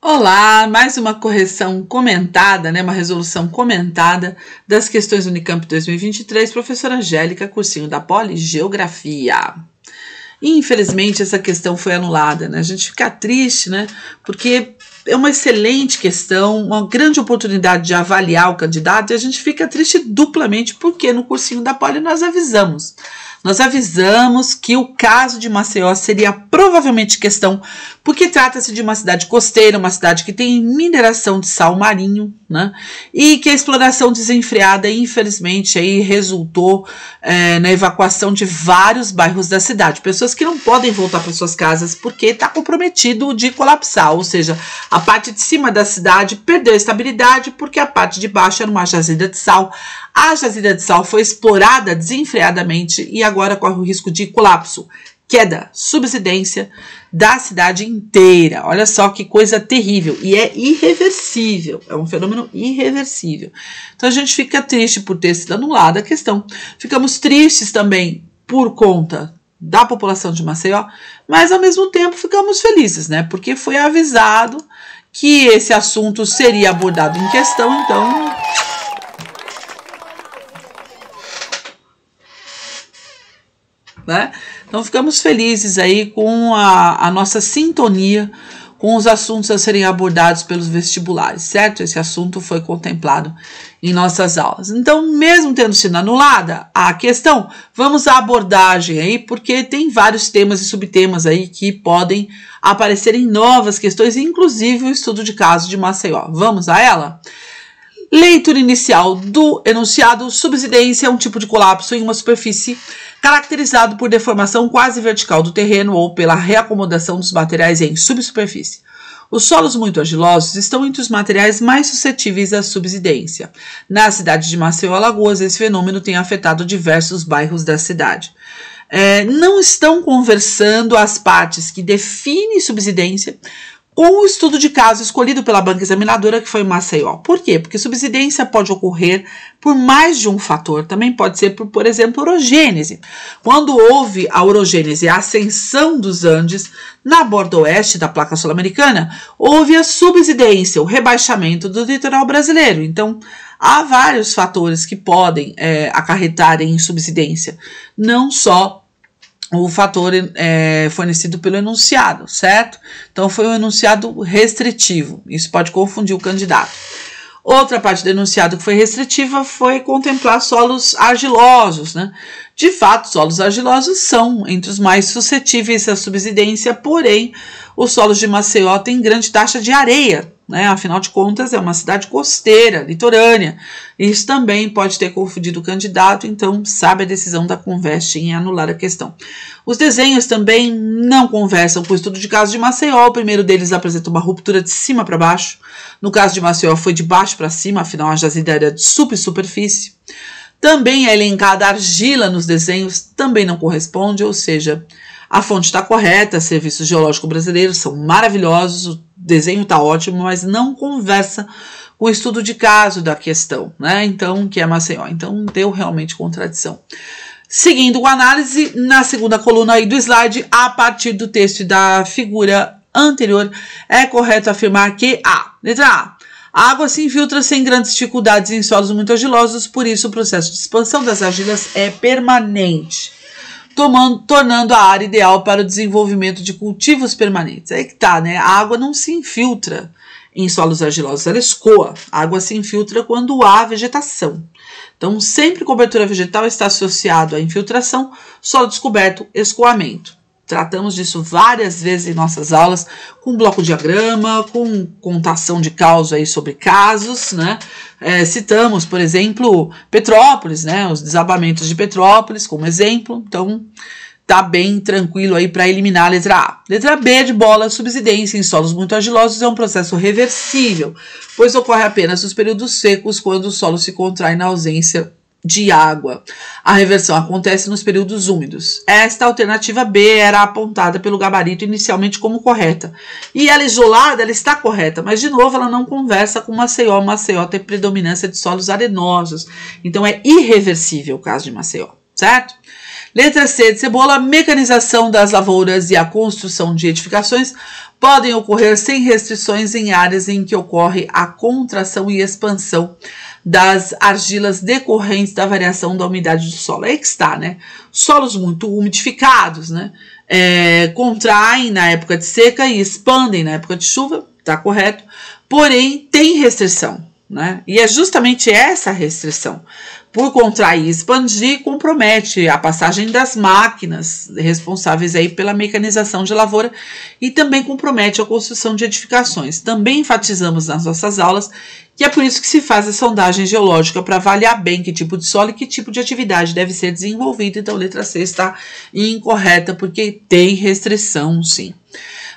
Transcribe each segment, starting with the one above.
Olá, mais uma correção comentada, né, uma resolução comentada das questões Unicamp 2023, professora Angélica, cursinho da Poli, Geografia. Infelizmente essa questão foi anulada, né? A gente fica triste, né? Porque é uma excelente questão, uma grande oportunidade de avaliar o candidato, e a gente fica triste duplamente porque no cursinho da Poli nós avisamos. Nós avisamos que o caso de Maceió seria provavelmente questão, porque trata-se de uma cidade costeira, uma cidade que tem mineração de sal marinho, né? E que a exploração desenfreada, infelizmente, aí resultou na evacuação de vários bairros da cidade. Pessoas que não podem voltar para suas casas porque está comprometido de colapsar, ou seja, a parte de cima da cidade perdeu a estabilidade porque a parte de baixo era uma jazida de sal. A jazida de sal foi explorada desenfreadamente e agora corre o risco de colapso, queda, subsidência da cidade inteira. Olha só que coisa terrível. E é irreversível, é um fenômeno irreversível. Então a gente fica triste por ter sido anulada a questão. Ficamos tristes também por conta da população de Maceió, mas ao mesmo tempo ficamos felizes, né? Porque foi avisado que esse assunto seria abordado em questão, então... né? Então ficamos felizes aí com a nossa sintonia com os assuntos a serem abordados pelos vestibulares, certo? Esse assunto foi contemplado em nossas aulas. Então, mesmo tendo sido anulada a questão, vamos à abordagem aí, porque tem vários temas e subtemas aí que podem aparecer em novas questões, inclusive o estudo de caso de Maceió. Vamos a ela? Leitura inicial do enunciado: subsidência é um tipo de colapso em uma superfície caracterizado por deformação quase vertical do terreno ou pela reacomodação dos materiais em subsuperfície. Os solos muito argilosos estão entre os materiais mais suscetíveis à subsidência. Na cidade de Maceió, Alagoas, esse fenômeno tem afetado diversos bairros da cidade. Não estão conversando as partes que definem subsidência com o estudo de caso escolhido pela banca examinadora, que foi Maceió. Por quê? Porque subsidência pode ocorrer por mais de um fator. Também pode ser por exemplo, orogênese. Quando houve a orogênese, a ascensão dos Andes na borda oeste da placa sul-americana, houve a subsidência, o rebaixamento do litoral brasileiro. Então, há vários fatores que podem acarretar em subsidência, não só o fator fornecido pelo enunciado, certo? Então, foi um enunciado restritivo. Isso pode confundir o candidato. Outra parte do enunciado que foi restritiva foi contemplar solos argilosos, né? De fato, solos argilosos são entre os mais suscetíveis à subsidência, porém, os solos de Maceió têm grande taxa de areia, né? Afinal de contas, é uma cidade costeira, litorânea. Isso também pode ter confundido o candidato, então sabe a decisão da Convest em anular a questão. Os desenhos também não conversam com o estudo de caso de Maceió. O primeiro deles apresenta uma ruptura de cima para baixo. No caso de Maceió foi de baixo para cima, afinal a jazida era de subsuperfície. Também é elencada a argila nos desenhos, também não corresponde, ou seja, a fonte está correta, serviços geológicos brasileiros são maravilhosos, o desenho está ótimo, mas não conversa com o estudo de caso da questão, né? Então, que é Maceió. Então, deu realmente contradição. Seguindo a análise, na segunda coluna aí do slide, a partir do texto e da figura anterior, é correto afirmar que letra A água se infiltra sem grandes dificuldades em solos muito argilosos, por isso o processo de expansão das argilas é permanente, tornando a área ideal para o desenvolvimento de cultivos permanentes. Aí que tá, né? A água não se infiltra em solos argilosos, ela escoa. A água se infiltra quando há vegetação. Então, sempre cobertura vegetal está associado à infiltração, solo descoberto, escoamento. Tratamos disso várias vezes em nossas aulas, com bloco-diagrama, com contação de causa aí sobre casos, né? Citamos, por exemplo, Petrópolis, né? Os desabamentos de Petrópolis como exemplo. Então, tá bem tranquilo aí para eliminar a letra A. Letra B de bola: subsidência em solos muito argilosos é um processo reversível, pois ocorre apenas nos períodos secos, quando o solo se contrai na ausência de água. A reversão acontece nos períodos úmidos. Esta alternativa B era apontada pelo gabarito inicialmente como correta. E ela isolada, ela está correta, mas de novo ela não conversa com Maceió. Maceió tem predominância de solos arenosos. Então é irreversível o caso de Maceió, certo? Letra C de Cebola, mecanização das lavouras e a construção de edificações podem ocorrer sem restrições em áreas em que ocorre a contração e expansão das argilas decorrentes da variação da umidade do solo. Aí que está, né? Solos muito umidificados, né? Contraem na época de seca e expandem na época de chuva, tá correto? Porém, tem restrição, né? E é justamente essa restrição. Por contrair e expandir, compromete a passagem das máquinas responsáveis aí pela mecanização de lavoura e também compromete a construção de edificações. Também enfatizamos nas nossas aulas que é por isso que se faz a sondagem geológica para avaliar bem que tipo de solo e que tipo de atividade deve ser desenvolvida. Então, letra C está incorreta porque tem restrição, sim.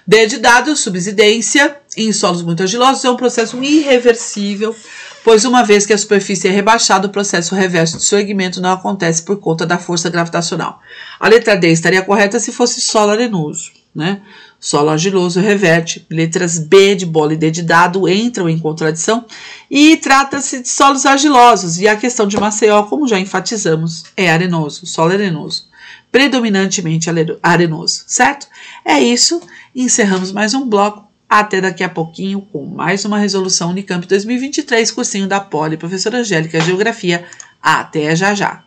D de dado, subsidência em solos muito argilosos é um processo irreversível, pois uma vez que a superfície é rebaixada, o processo reverso de seu erguimento não acontece por conta da força gravitacional. A letra D estaria correta se fosse solo arenoso, né? Solo argiloso reverte. Letras B de bola e D de dado entram em contradição e trata-se de solos argilosos. E a questão de Maceió, como já enfatizamos, é arenoso, solo arenoso, predominantemente arenoso, certo? É isso, encerramos mais um bloco. Até daqui a pouquinho com mais uma resolução Unicamp 2023, cursinho da Poli, professora Angélica, Geografia. Até já já!